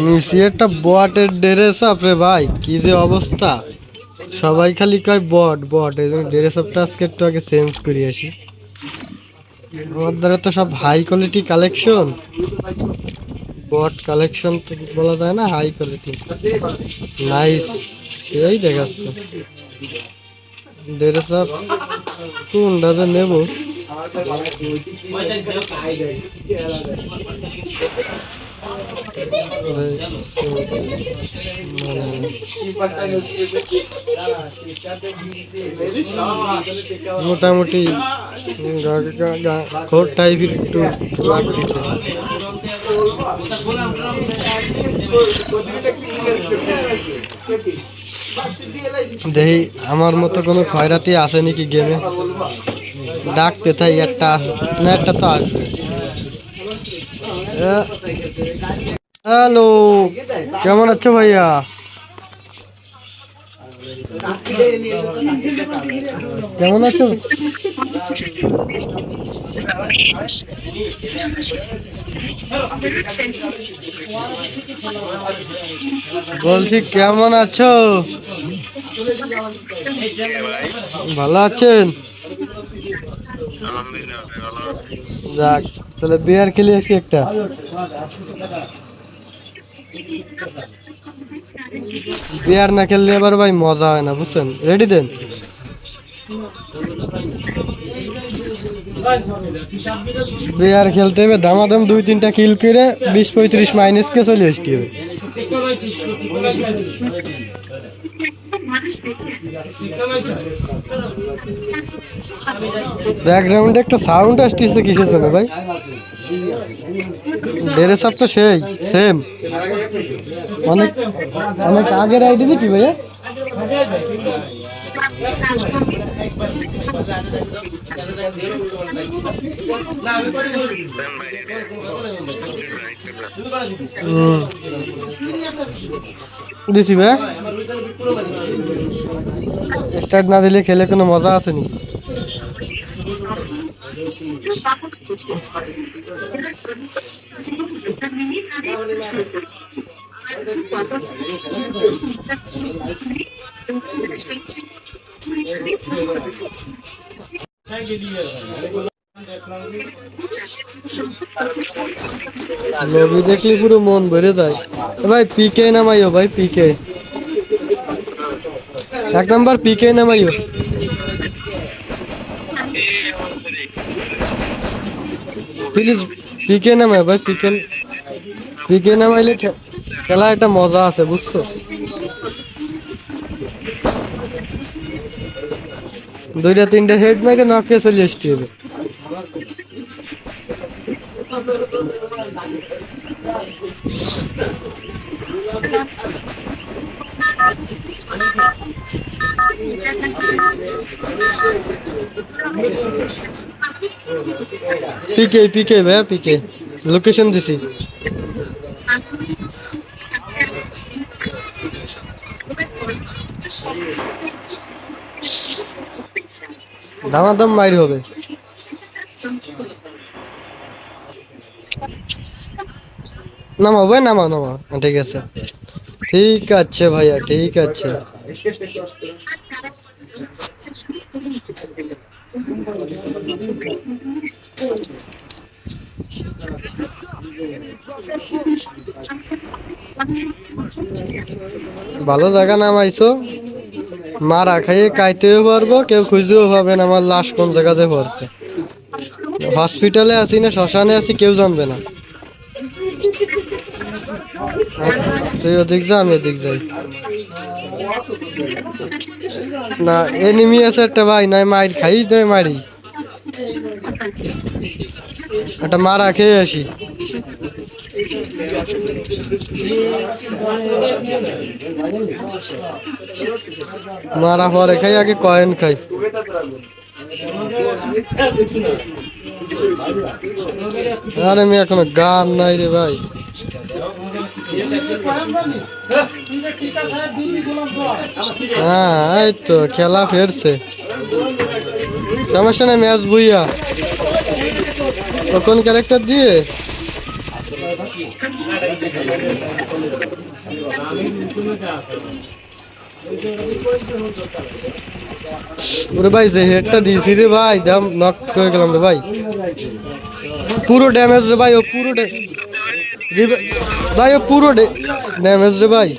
নিচে একটা বটের ড্রেস আপ রে ভাই, কি যে অবস্থা। সবাই খালি কয় বট বট, এই জন্য ড্রেস আপটা আজকে একটু আগে চেঞ্জ করে আসি। আমার দ্বারা তো সব হাই কোয়ালিটি কালেকশন, বট কালেকশন তো বলা যায় না, হাই কোয়ালিটি নাইস সেই দেখাচ্ছে। ড্রেস আপ কোনটা যে নেবো, মোটামুটি ঘোর টাইপের একটু লাগছে। দেখি আমার মতো কোনো খয়রাতি আছে নাকি গেমে, ডাকতে থাই একটা না একটা তো আসবে। হ্যালো, কেমন আছো ভাইয়া? কেমন আছো? বলছি কেমন আছো? ভালো আছেন? যাক, তাহলে বিয়ার খেলে আসি একটা। বিয়ার না খেললে এবার ভাই মজা হয় না, বুঝছেন? রেডি দেন। বিয়ার খেলতে হবে দামাদাম 2-3টা কিল করে 20-35 মাইনাস কে চলে আসতে হবে। ব্যাকগ্রাউন্ডে একটা সাউন্ড আসতেছে, কিসের জন্য ভাই? ড্রেস আপ তো সেই সেম, অনেক অনেক আগের আইডি নাকি ভাইয়া? দিছি ভাই, স্টার্ট না দিলে খেলে কোনো মজা আছে নি? লবি দেখলে পুরো মন ভরে যায়। ভাই পিকে নামাইও, ভাই পিকে 1 নম্বর, পিকে নামাইও। প্লিজ পিকে নামাই ভাই, পিকে পিকে নামাইলে খেলা একটা মজা আছে, বুঝছো? 2-3টা হেড মাইরে নকে চলে আসতে হবে। পিকে পিকে ভাই, পিকে লোকেশন দিছি। দামাদাম মাইর হবে। নামাও ভাই, নামাও নামাও, ঠিক আছে ঠিক আছে ভাইয়া, ঠিক আছে। ভালো জায়গা নামাইছো, মারা খাইয়ে কাইতেও পারবো, কেউ খুঁজেও পাবেন আমার লাশ কোন জায়গাতে পড়ছে। হসপিটালে আছি না শ্মশানে আছি কেউ জানবে না। তুই ওদিক যা, আমি এদিক যাই। না এনিমি আছে একটা ভাই, নয় মাইর খাই নয় মারি, একটা মারা খেয়ে আসি। মারা পরে খাই, আগে কয়েন খাই। আরে আমি এখনো গান নাই রে ভাই। হ্যাঁ এই তো খেলা ফেরছে, সমস্যা নেই, ম্যাচ বুইয়া। কোন ক্যারেক্টার দিয়ে ওরে ভাই যে হেডটা দিয়েছি রে ভাই দাম নক হয়ে গেলাম রে ভাই, পুরো ড্যামেজ রে ভাই, ও পুরো ভাই ও পুরো ড্যামেজ রে ভাই।